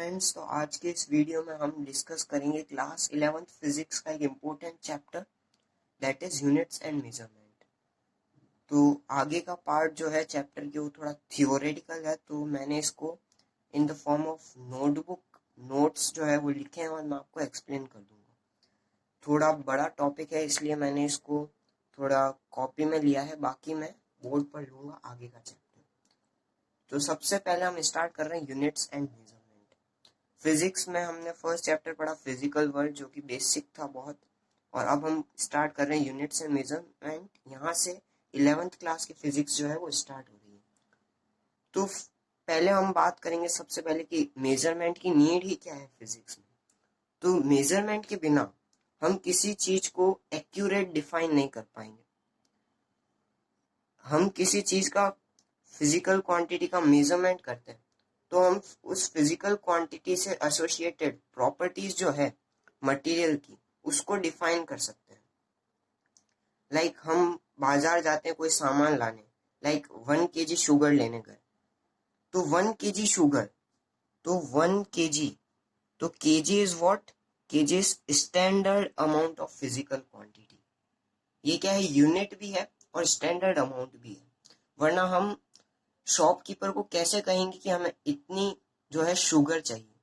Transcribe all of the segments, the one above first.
Friends, तो आज के इस वीडियो में हम डिस्कस करेंगे क्लास 11th फिजिक्स का एक important chapter that is units and measurement. तो आगे का पार्ट जो है चैप्टर की वो थोड़ा थियोरेटिकल है, तो मैंने इसको in the form of notebook notes जो है वो लिखे हैं और मैं आपको एक्सप्लेन कर दूंगा। थोड़ा बड़ा टॉपिक है इसलिए मैंने इसको थोड़ा कॉपी में लिया है, बाकी मैं बोर्ड पर लूंगा आगे का चैप्टर। तो सबसे पहले हम स्टार्ट कर रहे हैं यूनिट्स एंड मेजरमेंट। फिजिक्स में हमने फर्स्ट चैप्टर पढ़ा फिजिकल वर्ल्ड, जो कि बेसिक था बहुत, और अब हम स्टार्ट कर रहे हैं यूनिट्स एंड मेजरमेंट। यहाँ से 11th क्लास की फिजिक्स जो है वो स्टार्ट हो रही है। तो पहले हम बात करेंगे सबसे पहले कि मेजरमेंट की नीड ही क्या है फिजिक्स में। तो मेजरमेंट के बिना हम किसी चीज को एक्यूरेट डिफाइन नहीं कर पाएंगे। हम किसी चीज का फिजिकल क्वांटिटी का मेजरमेंट करते हैं तो हम उस फिजिकल क्वांटिटी से एसोसिएटेड प्रॉपर्टीज जो है मटेरियल की, उसको डिफाइन कर सकते हैं। लाइक हम बाजार जाते हैं कोई सामान लाने, लाइक 1 kg शुगर लेने गए, तो 1 kg शुगर, तो 1 kg, तो kg is what, kg is standard amount of physical quantity. ये क्या है, यूनिट भी है और स्टैंडर्ड अमाउंट भी है। वरना हम शॉपकीपर को कैसे कहेंगे कि हमें इतनी जो है शुगर चाहिए।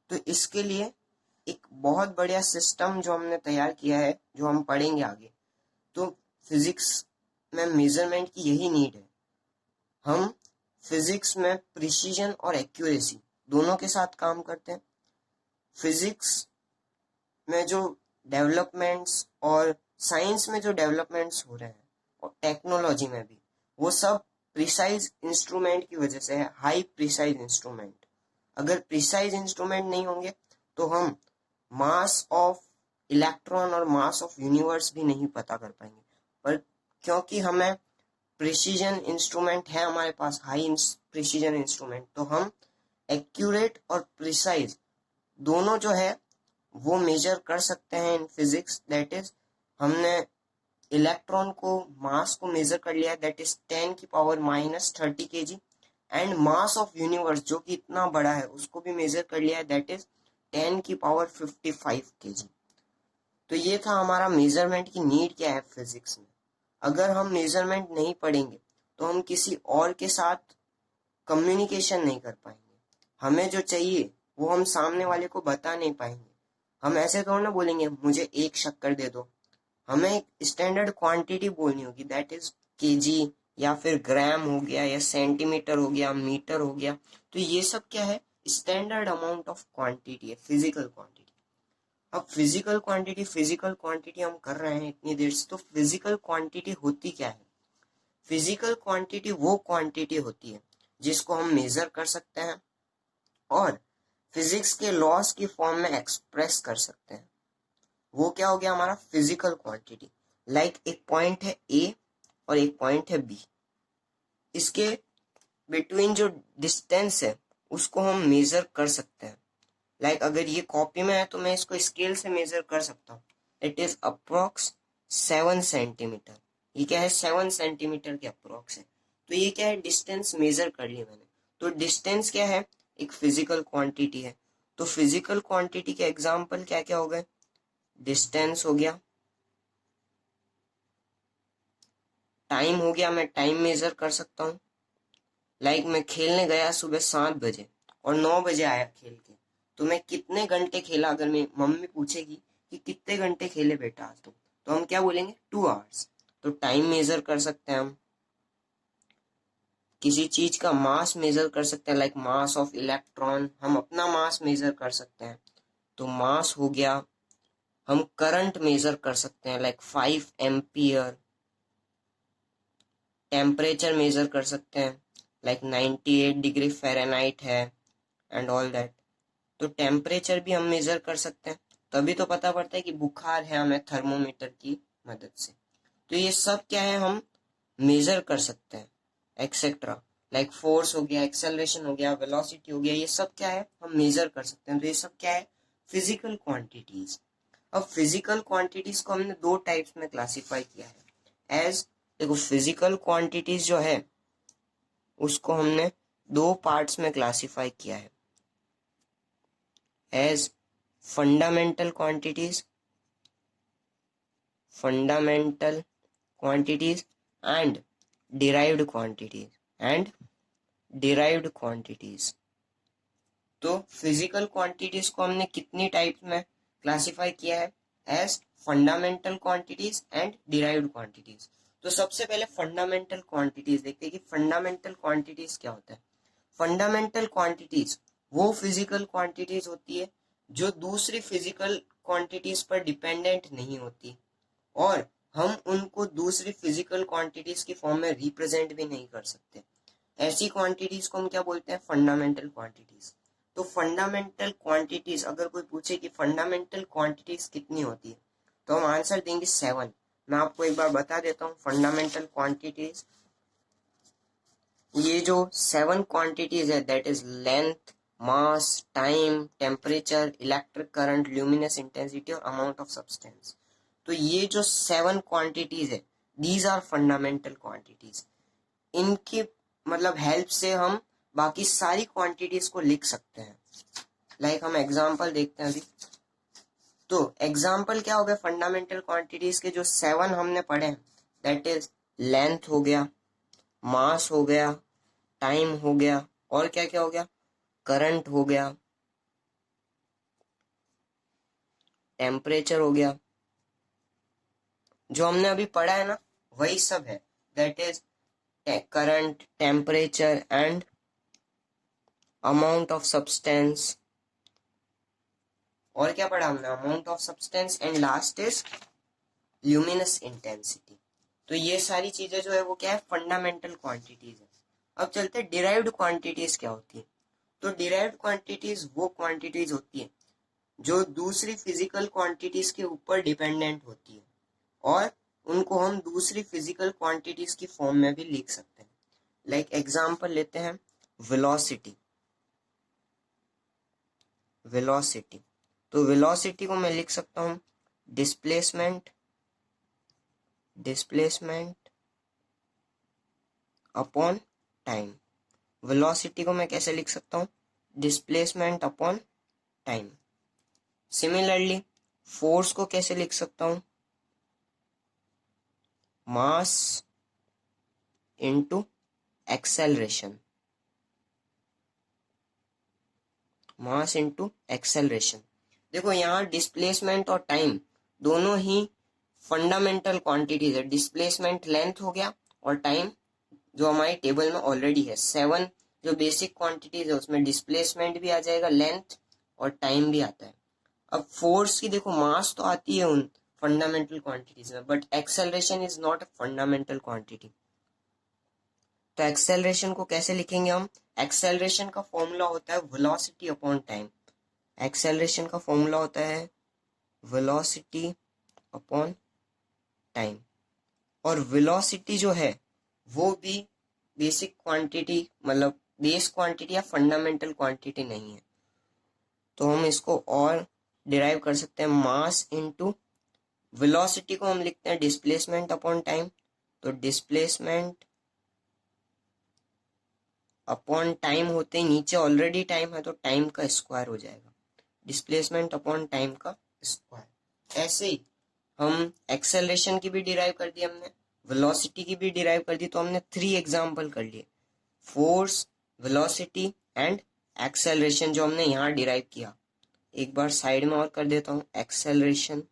तो इसके लिए एक बहुत बढ़िया सिस्टम जो हमने तैयार किया है, जो हम पढ़ेंगे आगे। तो फिजिक्स में मेजरमेंट की यही नीड है। हम फिजिक्स में प्रिसीजन और एक्यूरेसी दोनों के साथ काम करते हैं। फिजिक्स में जो डेवलपमेंट्स और साइंस में जो डेवलपमेंट्स हो रहे हैं और टेक्नोलॉजी में भी, वो सब प्रिसाइज इंस्ट्रूमेंट की वजह से है, हाई प्रिसाइज इंस्ट्रूमेंट। अगर प्रिसाइज इंस्ट्रूमेंट नहीं होंगे तो हम मास ऑफ इलेक्ट्रॉन और मास ऑफ यूनिवर्स भी नहीं पता कर पाएंगे। पर क्योंकि हमें प्रिसीजन इंस्ट्रूमेंट है हमारे पास, हाई प्रिसीजन इंस्ट्रूमेंट, तो हम एक्यूरेट और प्रिसाइज दोनों जो है वो मेजर कर सकते हैं इन फिजिक्स। दैट इज, हमने इलेक्ट्रॉन को मास को मेजर कर लिया, दैट इज 10 की power -30 kg, and mass of universe जो कि इतना बड़ा है उसको भी मेजर कर लिया है, दैट इज 10 की पावर 55 kg। तो ये था हमारा मेजरमेंट की नीड क्या है फिजिक्स में। अगर हम मेजरमेंट नहीं पढ़ेंगे तो हम किसी और के साथ कम्युनिकेशन नहीं कर पाएंगे। हमें जो चाहिए वो हम सामने वाले को बता नहीं पाएंगे। हम ऐसे थोड़ा ना बोलेंगे मुझे 1 शक्कर दे दो। हमें एक स्टैंडर्ड क्वांटिटी बोलनी होगी, दैट इज केजी या फिर ग्राम हो गया या सेंटीमीटर हो गया, मीटर हो गया। तो ये सब क्या है, स्टैंडर्ड अमाउंट ऑफ क्वांटिटी है, फिजिकल क्वांटिटी। अब फिजिकल क्वांटिटी हम कर रहे हैं इतनी देर से, तो फिजिकल क्वांटिटी होती क्या है। फिजिकल क्वांटिटी वो क्वांटिटी होती है जिसको हम मेजर कर सकते हैं और फिजिक्स के लॉस की फॉर्म में एक्सप्रेस कर सकते हैं। वो क्या हो गया हमारा फिजिकल क्वांटिटी। लाइक एक पॉइंट है ए और एक पॉइंट है बी, इसके बिटवीन जो डिस्टेंस है उसको हम मेजर कर सकते हैं। लाइक अगर ये कॉपी में है तो मैं इसको स्केल से मेजर कर सकता हूँ। It is approx 7 centimetre. ये क्या है, 7 सेंटीमीटर के अप्रोक्स है। तो ये क्या है, डिस्टेंस मेजर कर लिया मैंने। तो डिस्टेंस क्या है, एक फिजिकल क्वांटिटी है। तो फिजिकल क्वांटिटी के एग्जाम्पल क्या क्या हो गए, डिस्टेंस हो गया, टाइम हो गया, मैं टाइम मेजर कर सकता हूँ। लाइक मैं खेलने गया सुबह 7 बजे और 9 बजे आया खेल के, तो मैं कितने घंटे खेला। अगर मैं मम्मी पूछेगी कि कितने घंटे खेले बेटा आज तुम, तो हम क्या बोलेंगे, 2 आवर्स। तो टाइम मेजर कर सकते हैं हम। किसी चीज का मास मेजर कर सकते हैं, लाइक मास ऑफ इलेक्ट्रॉन, हम अपना मास मेजर कर सकते हैं, तो मास हो गया। हम करंट मेजर कर सकते हैं, लाइक 5 एम्पियर। टेम्परेचर मेजर कर सकते हैं, लाइक 98 डिग्री फ़ारेनहाइट है एंड ऑल दैट। तो टेम्परेचर भी हम मेजर कर सकते हैं, तभी तो पता पड़ता है कि बुखार है हमें थर्मोमीटर की मदद से। तो ये सब क्या है, हम मेजर कर सकते हैं, एक्सेट्रा। लाइक फोर्स हो गया, एक्सेलरेशन हो गया, वेलोसिटी हो गया, ये सब क्या है, हम मेजर कर सकते हैं। तो ये सब क्या है, फिजिकल क्वांटिटीज। अब फिजिकल क्वांटिटीज को हमने 2 टाइप्स में क्लासिफाई किया है। एज, देखो फिजिकल क्वांटिटीज जो है उसको हमने 2 पार्ट्स में क्लासिफाई किया है। as fundamental quantities and derived quantities तो फिजिकल क्वांटिटीज को हमने कितनी टाइप्स में क्लासिफाई किया है? As fundamental quantities and derived quantities. तो सबसे पहले फंडामेंटल क्वांटिटीज देखते हैं कि फंडामेंटल क्वांटिटीज क्या होता है। फंडामेंटल क्वांटिटीज वो फिजिकल क्वांटिटीज होती है जो दूसरी फिजिकल क्वांटिटीज पर डिपेंडेंट नहीं होती और हम उनको दूसरी फिजिकल क्वांटिटीज की फॉर्म में रिप्रेजेंट भी नहीं कर सकते। ऐसी क्वांटिटीज को हम क्या बोलते हैं? Fundamental quantities. तो फंडामेंटल क्वांटिटीज, अगर कोई पूछे कि फंडामेंटल क्वांटिटीज कितनी होती है तो हम आंसर देंगे 7। मैं आपको एक बार बता देता हूँ फंडामेंटल क्वांटिटीज। ये जो 7 क्वांटिटीज है that is length, mass, time, temperature, electric current, luminous intensity और अमाउंट ऑफ सब्सटेंस। तो ये जो 7 क्वांटिटीज है दीज आर फंडामेंटल क्वांटिटीज। इनकी मतलब हेल्प से हम बाकी सारी क्वांटिटीज को लिख सकते हैं। लाइक हम एग्जांपल देखते हैं अभी। तो एग्जांपल क्या हो गया फंडामेंटल क्वांटिटीज के? जो 7 हमने पढ़े हैं दैट इज लेंथ हो गया, मास हो गया, टाइम हो गया और क्या क्या हो गया? करंट हो गया, टेम्परेचर हो गया। जो हमने अभी पढ़ा है ना वही सब है, that is current, temperature and amount of substance. और क्या पढ़ा हमने? Amount of substance and last is luminous intensity. तो ये सारी चीजें जो है वो क्या है? फंडामेंटल क्वांटिटीज है। अब चलते हैं डिराइव्ड क्वांटिटीज क्या होती है। तो डिराइव्ड क्वांटिटीज वो क्वांटिटीज होती है जो दूसरी फिजिकल क्वांटिटीज के ऊपर डिपेंडेंट होती है और उनको हम दूसरी फिजिकल क्वांटिटीज की फॉर्म में भी लिख सकते हैं। लाइक एग्जांपल लेते हैं वेलोसिटी। तो वेलोसिटी को मैं लिख सकता हूं डिस्प्लेसमेंट अपॉन टाइम। वेलोसिटी को मैं कैसे लिख सकता हूं? Displacement upon time. Similarly force को कैसे लिख सकता हूं? मास इनटू एक्सेलरेशन। देखो यहाँ डिस्प्लेसमेंट और टाइम दोनों ही फंडामेंटल क्वांटिटीज है। डिस्प्लेसमेंट लेंथ हो गया और टाइम जो हमारी टेबल में ऑलरेडी है 7 जो बेसिक क्वांटिटीज है उसमें डिस्प्लेसमेंट भी आ जाएगा, लेंथ और टाइम भी आता है। अब फोर्स की देखो मास तो आती है उन फंडामेंटल क्वांटिटीज में but acceleration is not a fundamental quantity. तो एक्सेलरेशन को कैसे लिखेंगे हम? एक्सेलरेशन का फॉर्मूला होता है वेलोसिटी अपॉन टाइम। एक्सेलरेशन का फॉर्मूला होता है वेलोसिटी अपॉन टाइम। और वेलोसिटी जो है वो भी बेसिक क्वांटिटी मतलब बेस क्वांटिटी या फंडामेंटल क्वांटिटी नहीं है। तो हम इसको और डिराइव कर सकते हैं मास इनटू वेलोसिटी को हम लिखते हैं डिस्प्लेसमेंट अपॉन टाइम। तो डिस्प्लेसमेंट अपॉन टाइम होते ही नीचे ऑलरेडी टाइम है तो टाइम का स्क्वायर हो जाएगा, डिस्प्लेसमेंट अपॉन टाइम का स्क्वायर। ऐसे ही हम एक्सेलरेशन की भी डिराइव कर दी हमने, वेलोसिटी की भी डिराइव कर दी। तो हमने 3 एग्जांपल कर लिए, फोर्स, वेलोसिटी एंड एक्सेलरेशन जो हमने यहाँ डिराइव किया। एक बार साइड में और कर देता हूँ, acceleration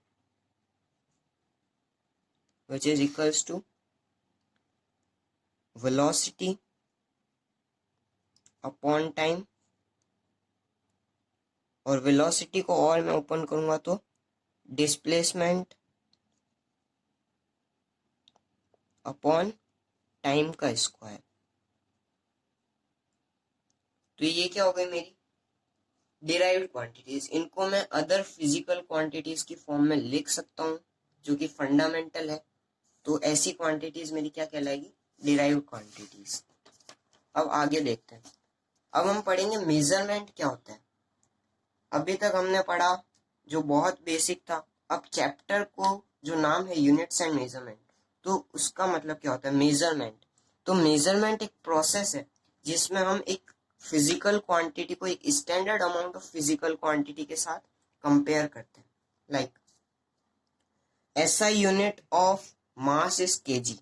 which is equals to velocity upon time. और वेलोसिटी को और मैं ओपन करूंगा तो डिस्प्लेसमेंट अपॉन टाइम का स्क्वायर। तो ये क्या हो गई मेरी डिराइव्ड क्वांटिटीज। इनको मैं अदर फिजिकल क्वांटिटीज की फॉर्म में लिख सकता हूँ जो कि फंडामेंटल है। तो ऐसी क्वांटिटीज मेरी क्या कहलाएगी? Derived quantities. अब आगे देखते हैं। अब हम पढ़ेंगे मेजरमेंट क्या होता है। अभी तक हमने पढ़ा जो बहुत बेसिक था। अब चैप्टर को जो नाम है यूनिट्स एंड मेजरमेंट, तो उसका मतलब क्या होता है? मेजरमेंट। तो मेजरमेंट एक प्रोसेस है जिसमें हम एक फिजिकल क्वांटिटी को एक standard amount of physical quantity के साथ कंपेयर करते हैं। Like SI unit of mass is KG,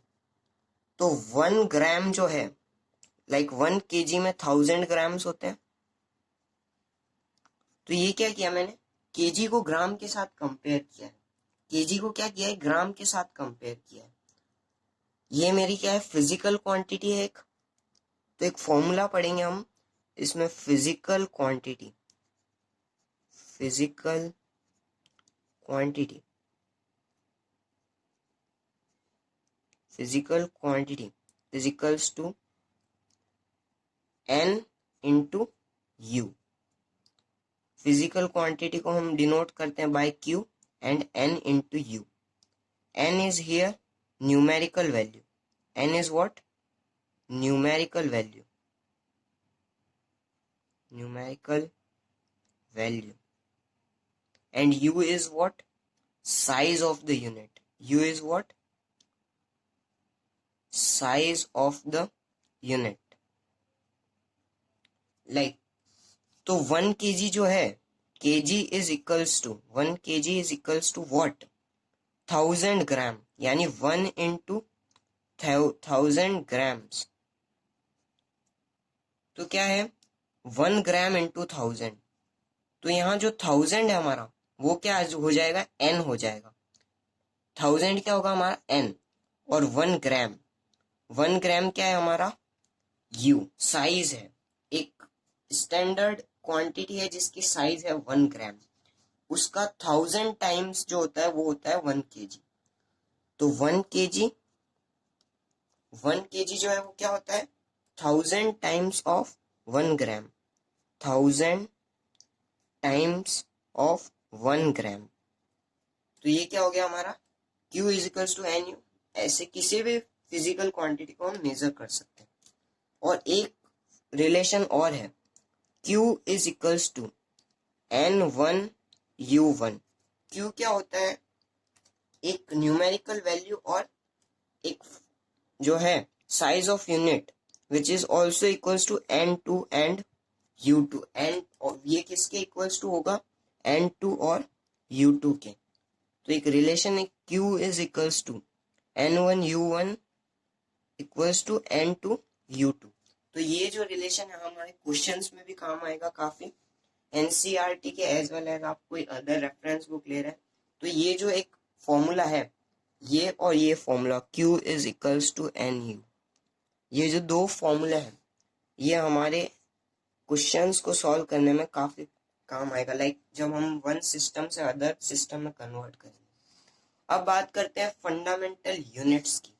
तो 1 ग्राम जो है, लाइक 1 केजी में 1000 ग्राम्स होते हैं। तो ये क्या किया मैंने, केजी को ग्राम के साथ कंपेयर किया है, केजी को क्या किया है, ग्राम के साथ कंपेयर किया है। ये मेरी क्या है, फिजिकल क्वांटिटी है एक। तो एक फॉर्मूला पढ़ेंगे हम इसमें, physical quantity, physical quantity, physical quantity is equals to N into U। Physical quantity को हम डिनोट करते हैं by Q and N into U। N is here numerical value, N is what, numerical value, numerical value, and U is what, size of the unit, U is what, size of the unit। like तो 1 kg जो है, kg is equals to 1 kg is equals to what, 1000 ग्राम, यानी 1 into 1000 grams। तो क्या है, 1 gram into 1000। तो यहाँ जो 1000 है हमारा, वो क्या हो जाएगा, N हो जाएगा। 1000 क्या होगा हमारा, N, और 1 ग्राम, 1 ग्राम क्या है हमारा, U, साइज है, एक स्टैंडर्ड क्वांटिटी है जिसकी साइज है 1 ग्राम, उसका 1000 टाइम्स जो होता है वो होता है 1 केजी। तो 1 केजी जो है वो क्या होता है, 1000 times of 1 gram, 1000 times of 1 gram. तो ये क्या हो गया हमारा, Q is equals to NU। ऐसे किसी भी फिजिकल क्वांटिटी को हम मेजर कर सकते हैं। और एक रिलेशन और है, Q is equals to N1 U1। Q क्या होता है, एक न्यूमेरिकल वैल्यू और एक जो है size of unit which is also equals to N2 and U2। And ये किसके इक्वल्स टू होगा, N2 और U2 के। तो एक रिलेशन है, Q is equals to N1 U1 equals to N2 U2। तो ये जो रिलेशन है हमारे क्वेश्चंस में भी काम आएगा काफी, NCERT के एज वेल एज आप कोई अदर रेफरेंस बुक ले रहे हैं। तो ये जो एक फॉर्मूला है, ये और ये formula Q is equals to NU, ये जो दो फॉर्मूला है ये हमारे क्वेश्चंस को सॉल्व करने में काफी काम आएगा, लाइक जब हम वन सिस्टम से अदर सिस्टम में कन्वर्ट करेंगे। अब बात करते हैं फंडामेंटल यूनिट्स की।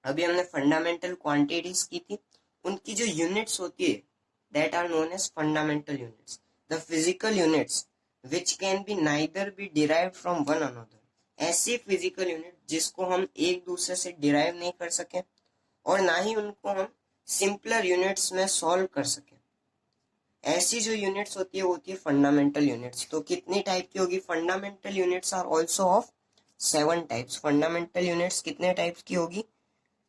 अभी हमने फंडामेंटल क्वांटिटीज की थी, उनकी जो यूनिट्स होती है that are known as fundamental units, the physical units which can be neither be derived from one another. ऐसी फिजिकल यूनिट जिसको हम एक दूसरे से डिराइव नहीं कर सके और ना ही उनको हम सिंपलर यूनिट्स में सॉल्व कर सके, ऐसी जो यूनिट्स होती है फंडामेंटल यूनिट्स। तो कितनी टाइप की होगी, fundamental units are also of 7 types. Fundamental units कितने टाइप्स की होगी,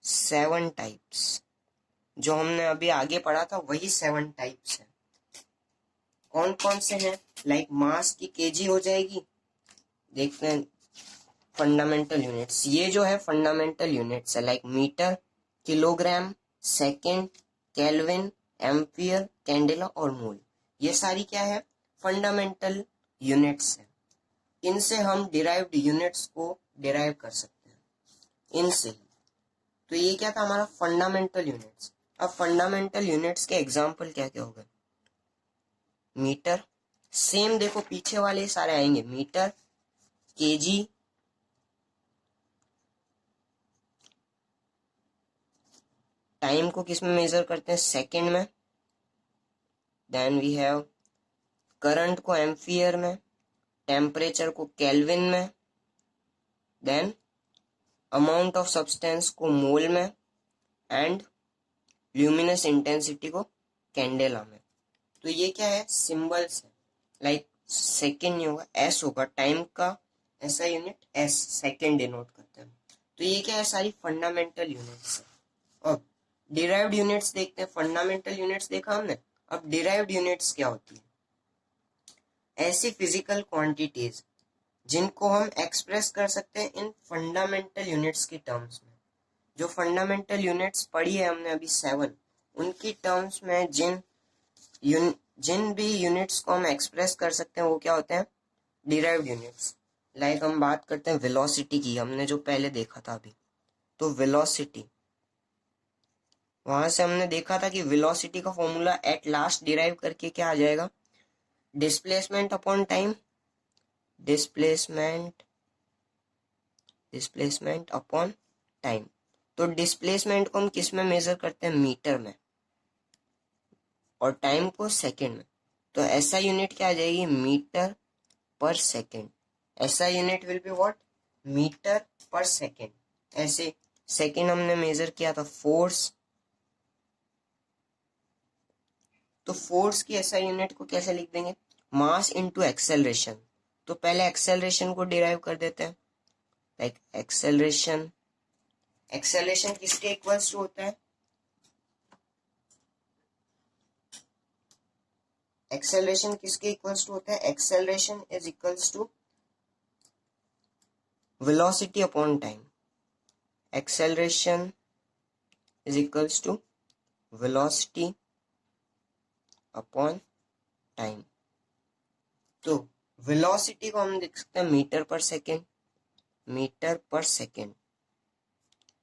7 टाइप्स। जो हमने अभी आगे पढ़ा था वही 7 टाइप्स है। कौन कौन से हैं, लाइक मास की केजी हो जाएगी, देखते हैं फंडामेंटल यूनिट्स। ये जो है फंडामेंटल यूनिट्स है, like metre, kilogram, second, kelvin, ampere, candela और मोल। ये सारी क्या है, फंडामेंटल यूनिट्स है। इनसे हम डिराइव्ड यूनिट्स को डिराइव कर सकते हैं, इनसे ही। तो ये क्या था हमारा फंडामेंटल यूनिट्स। अब फंडामेंटल यूनिट्स के एग्जांपल क्या क्या हो गए, मीटर, सेम देखो पीछे वाले सारे आएंगे, मीटर, केजी, टाइम को किस में मेजर करते हैं, सेकंड में। देन वी हैव करंट को एम्पियर में, टेम्परेचर को केल्विन में, देन अमाउंट ऑफ सब्सटेंस को मोल में, एंड ल्यूमिनस इंटेंसिटी को कैंडेला में। तो ये क्या है, सिंबल्स है, लाइक सेकेंड नहीं होगा, एस होगा, टाइम का ऐसा यूनिट एस, सेकेंड डिनोट करते हैं। तो ये क्या है, सारी फंडामेंटल यूनिट्स है। अब डिराइव्ड यूनिट्स देखते हैं। फंडामेंटल यूनिट्स देखा हमने, अब डिराइव्ड यूनिट्स क्या होती है? ऐसी फिजिकल क्वांटिटीज जिनको हम एक्सप्रेस कर सकते हैं इन फंडामेंटल यूनिट्स की टर्म्स में। जो फंडामेंटल यूनिट्स पढ़ी है हमने अभी 7, उनकी टर्म्स में जिन भी यूनिट्स को हम एक्सप्रेस कर सकते हैं वो क्या होते हैं? Derived units. लाइक हम बात करते हैं वेलोसिटी की, हमने जो पहले देखा था अभी, तो वेलोसिटी, वहां से हमने देखा था कि वेलोसिटी का फॉर्मूला एट लास्ट डिराइव करके क्या आ जाएगा? Displacement upon time, displacement upon time. तो डिस्प्लेसमेंट को हम किस में मेजर करते हैं? मीटर में, और टाइम को सेकंड में। तो ऐसा यूनिट क्या आ जाएगी? Metre per second. ऐसा unit will be what? Metre per second. ऐसे सेकंड हमने मेजर किया था फोर्स, तो फोर्स की ऐसा यूनिट को कैसे लिख देंगे? Mass into acceleration. तो पहले एक्सेलरेशन को डिराइव कर देते हैं, लाइक एक्सेलरेशन किसके इक्वल्स टू होता है? एक्सेलरेशन किसके इक्वल्स टू होता है? Acceleration is equals to velocity upon time. Acceleration is equals to velocity upon time. तो वेलोसिटी को हम लिख सकते हैं मीटर पर सेकेंड,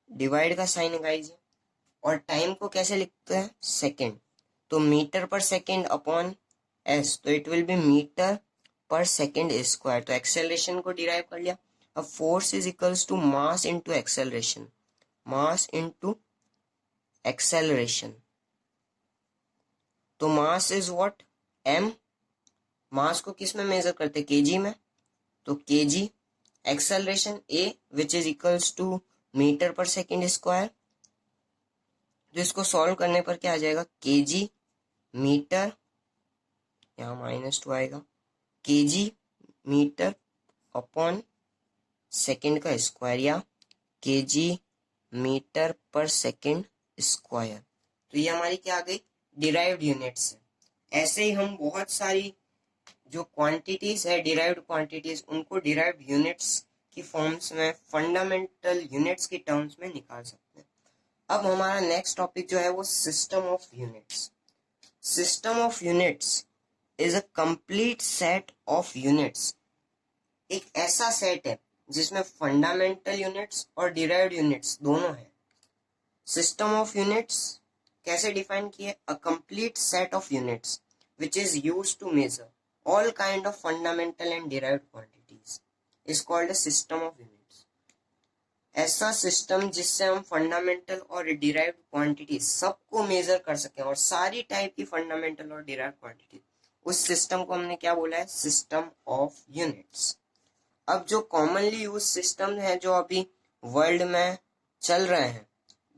डिवाइड का साइन लगाइए, और टाइम को कैसे लिखते हैं? सेकेंड। तो metre per second upon S, तो it will be metre per second square. तो एक्सेलरेशन को डिराइव कर लिया। अब force is equals to mass into acceleration, तो mass is what? M. Mass को किस में मेजर करते हैं? केजी में, तो KG. Acceleration A which is equals to metre per second square. तो इसको सॉल्व करने पर क्या आ जाएगा? केजी मीटर, यहाँ -2 आएगा, केजी मीटर अपॉन सेकेंड का स्क्वायर, या KG metre per second square. तो ये हमारी क्या आ गई? डिराइव्ड यूनिट्स है। ऐसे ही हम बहुत सारी जो क्वांटिटीज है डिराइव्ड क्वांटिटीज, उनको डिराइव्ड यूनिट्स की फॉर्म्स में, फंडामेंटल यूनिट्स की टर्म्स में निकाल सकते हैं। अब हमारा नेक्स्ट टॉपिक जो है वो system of units. System of units is a complete set of units. एक ऐसा सेट है जिसमें फंडामेंटल यूनिट्स और डिराइव्ड यूनिट्स दोनों है। सिस्टम ऑफ यूनिट्स कैसे डिफाइन किए? A complete set of units which is used to measure all kind of fundamental and derived quantities is called a system of units. ऐसा system जिससे हम fundamental और derived quantity सबको major कर सकें, और सारी टाइप की फंडामेंटल और डिराइव्ड क्वांटिटी, उस सिस्टम को हमने क्या बोला है? System of units. अब जो कॉमनली यूज सिस्टम है जो अभी वर्ल्ड में चल रहे हैं,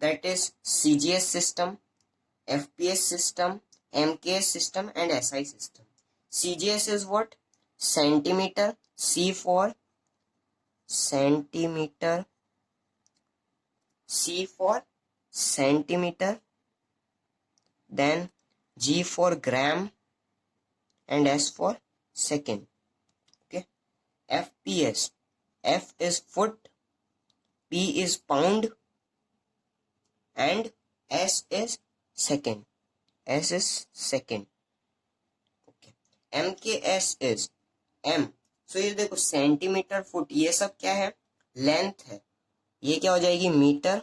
that is CGS system, FPS system, MKS system and SI system. CGS is what? Centimeter. C for centimeter. C for centimeter. Then G for gram and S for second. Okay. FPS. F is foot. P is pound. And S is second. S is second. MKS is M. सो ये देखो centimetre, foot, ये सब क्या है? Length है। ये क्या हो जाएगी? मीटर।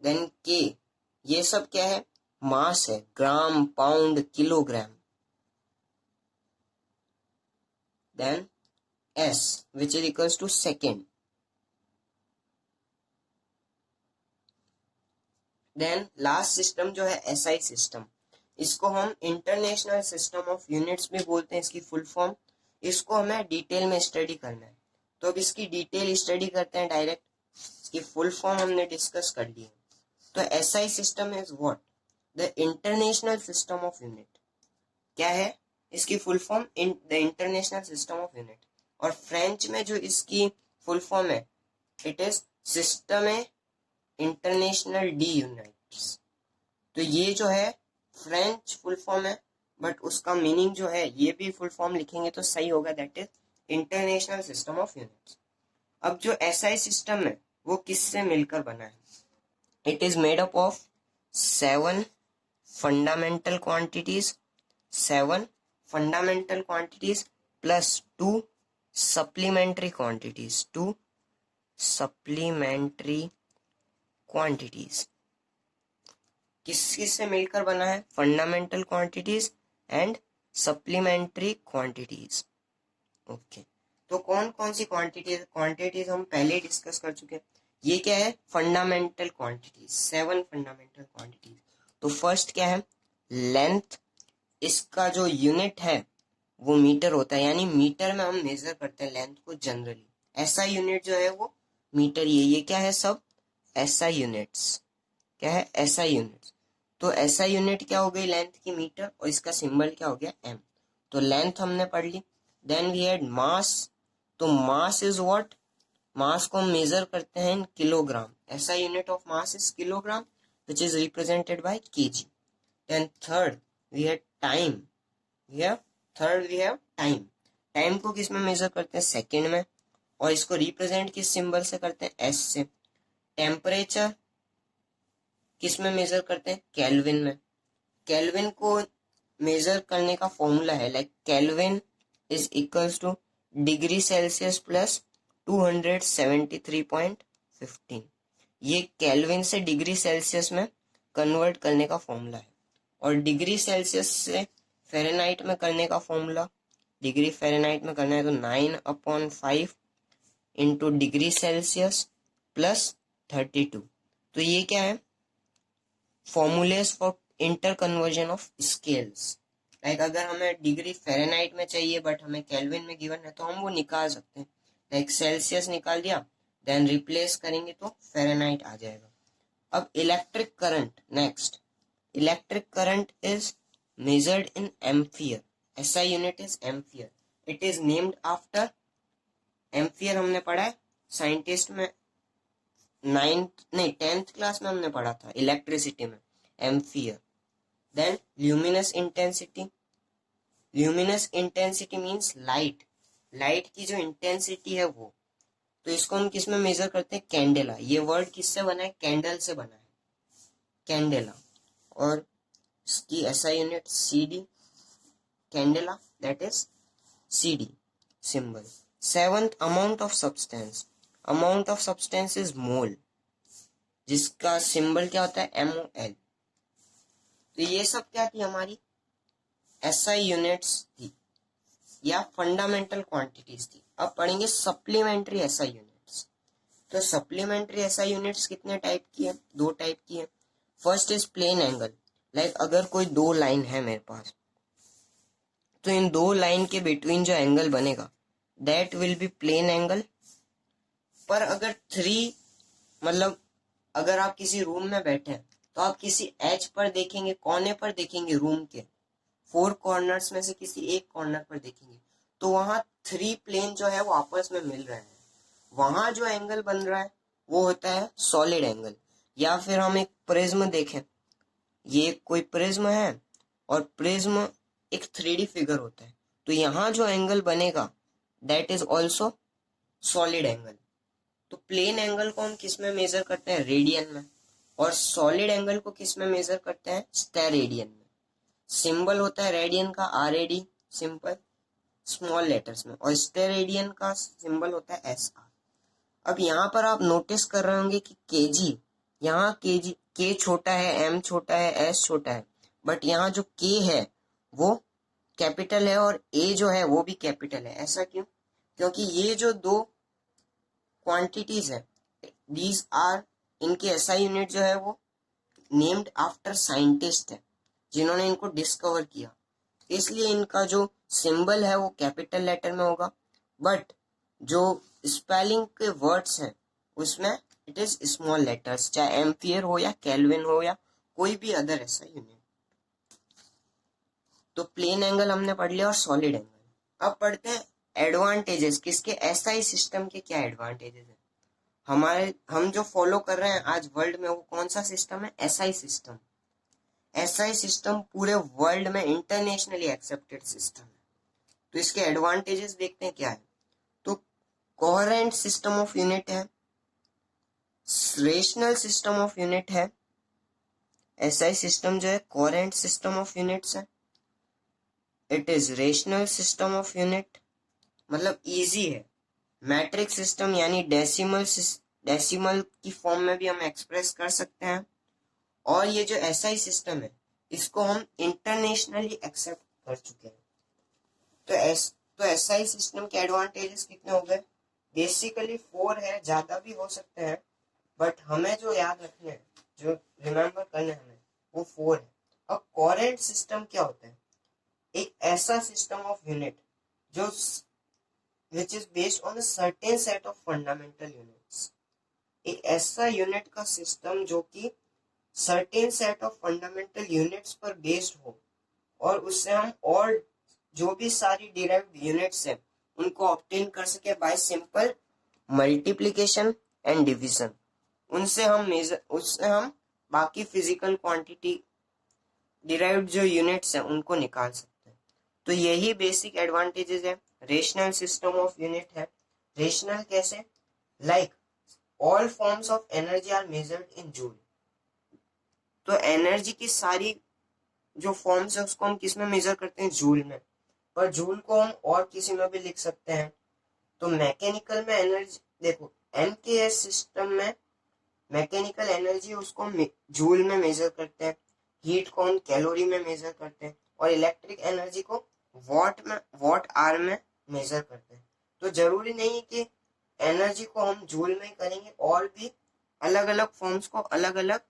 देन के, ये सब क्या है? मास है, gram, pound, kilogram. Then S which is equals to second. Then last system जो है SI सिस्टम, इसको हम इंटरनेशनल सिस्टम ऑफ यूनिट्स भी बोलते हैं, इसकी फुल फॉर्म। इसको हमें डिटेल में स्टडी करना है, तो अब इसकी डिटेल स्टडी करते हैं डायरेक्ट। इसकी फुल फॉर्म हमने डिस्कस कर ली है। तो SI system is what? The international system of unit. क्या है इसकी full form? The international system of unit. और फ्रेंच में जो इसकी फुल फॉर्म है, it is system international D units. तो ये जो है फ्रेंच फुल फॉर्म है, बट उसका मीनिंग जो है ये भी फुल फॉर्म लिखेंगे तो सही होगा, that is international system of units. अब जो एसआई सिस्टम है वो किससे मिलकर बना है? It is made up of 7 fundamental quantities, 7 fundamental quantities plus 2 supplementary quantities, 2 supplementary quantities. किस किस से मिलकर बना है? Fundamental quantities and supplementary quantities. Okay, तो कौन कौन सी क्वांटिटीज हम पहले डिस्कस कर चुके हैं। ये क्या है? Fundamental quantities, 7 fundamental quantities. तो फर्स्ट क्या है? लेंथ। इसका जो यूनिट है वो मीटर होता है, यानी मीटर में हम मेजर करते हैं लेंथ को जनरली। ऐसा यूनिट जो है वो मीटर। ये क्या है? सब ऐसा यूनिट्स। क्या है? ऐसा यूनिट्स। तो ऐसा यूनिट क्या हो गई लेंथ की? मीटर। और इसका सिंबल क्या हो गया? एम। तो लेंथ हमने पढ़ ली। देन वी हैड मास। तो मास इज व्हाट? मास को हम मेजर करते हैं इन किलोग्राम। ऐसा unit of mass is kilogram, which is represented by KG. Then third we had time. Third we have time. Time को किस में मेजर करते हैं? सेकंड में। और इसको रिप्रेजेंट किस सिंबल से करते हैं? एस से। टेम्परेचर किस में मेजर करते हैं? केल्विन में। केल्विन को मेजर करने का फॉर्मूला है like kelvin is equals two degree Celsius plus 273.15। ये केल्विन से डिग्री सेल्सियस में कन्वर्ट करने का फॉर्मूला है। और डिग्री सेल्सियस से फ़ारेनहाइट में करने का फॉर्मूला, डिग्री फ़ारेनहाइट में करना है तो 9/5 इंटू डिग्री सेल्सियस प्लस 32। तो ये क्या है? Formulas for inter conversion of scales. Like अगर हमें डिग्री फ़ारेनहाइट में चाहिए बट हमें केल्विन में गिवन है तो हम वो निकाल सकते हैं। लाइक सेल्सियस निकाल दिया, देन रिप्लेस करेंगे तो फ़ारेनहाइट आ जाएगा। अब electric current next. Electric current is measured in ampere. SI unit is ampere. It is named after ampere। हमने पढ़ा है साइंटिस्ट में 10th क्लास में हमने पढ़ा था इलेक्ट्रिसिटी में, ampere. Then luminous intensity. Luminous intensity means light. Light की जो इंटेंसिटी है वो, तो इसको हम किस में मेजर करते हैं? कैंडेला। ये वर्ड किससे बना है? कैंडल से बना है, कैंडेला। और इसकी ऐसा unit CD, candela, that is CD symbol. 7th amount of substance. Amount of substance is mole, जिसका सिंबल क्या होता है? MOL। तो ये सब क्या थी? हमारी SI यूनिट्स थी या फंडामेंटल क्वांटिटीज थी। अब पढ़ेंगे सप्लीमेंट्री SI यूनिट्स। तो सप्लीमेंट्री SI यूनिट्स कितने टाइप की है? 2 टाइप की है। First is plane angle. Like अगर कोई 2 लाइन है मेरे पास, तो इन 2 लाइन के बिटवीन जो एंगल बनेगा that will be plane angle. पर अगर 3 मतलब अगर आप किसी रूम में बैठे हैं तो आप किसी एज पर देखेंगे, कोने पर देखेंगे, रूम के 4 कॉर्नर्स में से किसी एक कॉर्नर पर देखेंगे, तो वहां 3 प्लेन जो है वो आपस में मिल रहे हैं। वहां जो एंगल बन रहा है वो होता है सॉलिड एंगल। या फिर हम एक प्रिज्म देखें, ये कोई प्रिज्म है और प्रिज्म एक 3D फिगर होता है, तो यहाँ जो एंगल बनेगा that is also solid angle. तो प्लेन एंगल को हम किस में मेजर करते हैं? रेडियन में। और सॉलिड एंगल को किस में मेजर करते हैं? स्टेरेडियन में। सिंबल होता है रेडियन का RAD सिंपल स्मॉल लेटर्स में, और स्टेरेडियन का सिंबल होता है SR। अब यहाँ पर आप नोटिस कर रहे होंगे कि kg, यहाँ kg, K छोटा है, M छोटा है, S छोटा है, बट यहाँ जो K है वो कैपिटल है और A जो है वो भी कैपिटल है। ऐसा क्यों? क्योंकि ये जो 2 क्वांटिटीज है, दीज आर, इनकी SI यूनिट जो है वो नेम्ड आफ्टर साइंटिस्ट है जिन्होंने इनको डिस्कवर किया, इसलिए इनका जो सिंबल है वो कैपिटल लेटर में होगा, बट जो स्पेलिंग के वर्ड्स हैं उसमें इट इज स्मॉल लेटर्स, चाहे एम्पियर हो या केल्विन हो या कोई भी अदर ऐसा यूनिट। तो प्लेन एंगल हमने पढ़ लिया और सॉलिड एंगल। अब पढ़ते हैं एडवांटेजेस। किसके? SI सिस्टम के क्या एडवांटेजेस हैं? हम जो फॉलो कर रहे हैं आज वर्ल्ड में वो कौन सा सिस्टम है? SI system. एसआई सिस्टम पूरे वर्ल्ड में इंटरनेशनली एक्सेप्टेड सिस्टम है। तो इसके एडवांटेजेस देखते हैं क्या है। तो कोहेरेंट सिस्टम ऑफ यूनिट है, रेशनल सिस्टम ऑफ यूनिट है। एसआई सिस्टम जो है कोहेरेंट सिस्टम ऑफ यूनिट्स है। It is rational system of unit, मतलब इजी है। मैट्रिक सिस्टम यानी डेसिमल की फॉर्म में भी हम एक्सप्रेस कर सकते हैं। और ये जो एसआई सिस्टम है इसको हम इंटरनेशनली एक्सेप्ट कर चुके हैं। तो एसआई सिस्टम के एडवांटेजेस कितने हो गए? बेसिकली 4 है, ज्यादा भी हो सकते हैं, बट हमें जो याद रखने हैं, जो रिमेम्बर करने हमें, वो 4 है। अब कोहेरेंट सिस्टम क्या होता है? एक ऐसा सिस्टम ऑफ यूनिट जो which is based on a certain set of fundamental units। एक ऐसा यूनिट का सिस्टम जो कि certain set of fundamental units पर बेस्ड हो, और उससे हम और जो भी सारी डिराइव्ड यूनिट्स है उनको ऑब्टेन कर सके by simple multiplication and division. उससे हम बाकी फिजिकल क्वांटिटी डिराइव्ड जो यूनिट्स है उनको निकाल सकते हैं। तो यही बेसिक एडवांटेजेस है। रेशनल सिस्टम ऑफ यूनिट है। रेशनल कैसे? Like all forms of energy are measured in joule. तो एनर्जी की सारी जो फॉर्म्स है उसको हम किस में मेजर करते हैं? जूल में। पर जूल को हम और किसी में भी लिख सकते हैं। तो मैकेनिकल में एनर्जी देखो, एमकेएस सिस्टम में मैकेनिकल एनर्जी उसको हम जूल में मेजर करते हैं, हीट को हम कैलोरी में मेजर करते हैं, और इलेक्ट्रिक एनर्जी को वॉट आवर में मेजर करते हैं। तो जरूरी नहीं कि एनर्जी को हम जूल में ही करेंगे, और भी अलग अलग फॉर्म्स को अलग अलग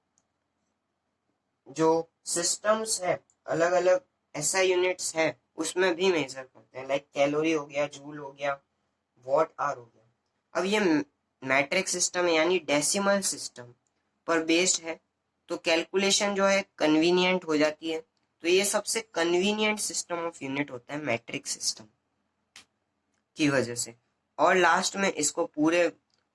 जो सिस्टम्स है, अलग अलग ऐसा यूनिट्स है उसमें भी मेजर करते हैं। लाइक कैलोरी हो गया, जूल हो गया, वॉट आवर हो गया। अब ये मैट्रिक सिस्टम यानी डेसिमल सिस्टम पर बेस्ड है, तो कैलकुलेशन जो है कन्वीनियंट हो जाती है। तो ये सबसे कन्वीनियंट सिस्टम ऑफ यूनिट होता है मैट्रिक सिस्टम की वजह से। और लास्ट में इसको पूरे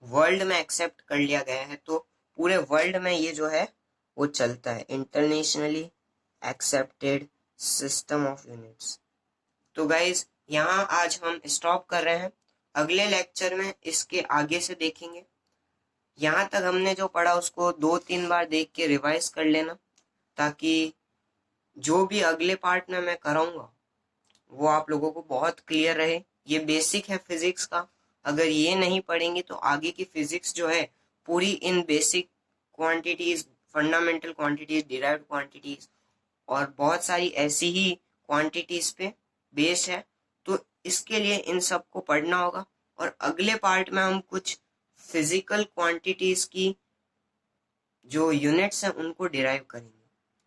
वर्ल्ड में एक्सेप्ट कर लिया गया है, तो पूरे वर्ल्ड में ये जो है वो चलता है, internationally accepted system of units. तो गाइज यहाँ आज हम स्टॉप कर रहे हैं, अगले लेक्चर में इसके आगे से देखेंगे। यहाँ तक हमने जो पढ़ा उसको 2-3 बार देख के रिवाइज कर लेना, ताकि जो भी अगले पार्ट में मैं कराऊंगा वो आप लोगों को बहुत क्लियर रहे। ये बेसिक है फिजिक्स का, अगर ये नहीं पढ़ेंगे तो आगे की फिजिक्स जो है पूरी इन basic quantities, fundamental quantities, derived quantities और बहुत सारी ऐसी ही क्वांटिटीज पे बेस है। तो इसके लिए इन सब को पढ़ना होगा, और अगले पार्ट में हम कुछ फिजिकल क्वांटिटीज की जो यूनिट्स हैं उनको डिराइव करेंगे।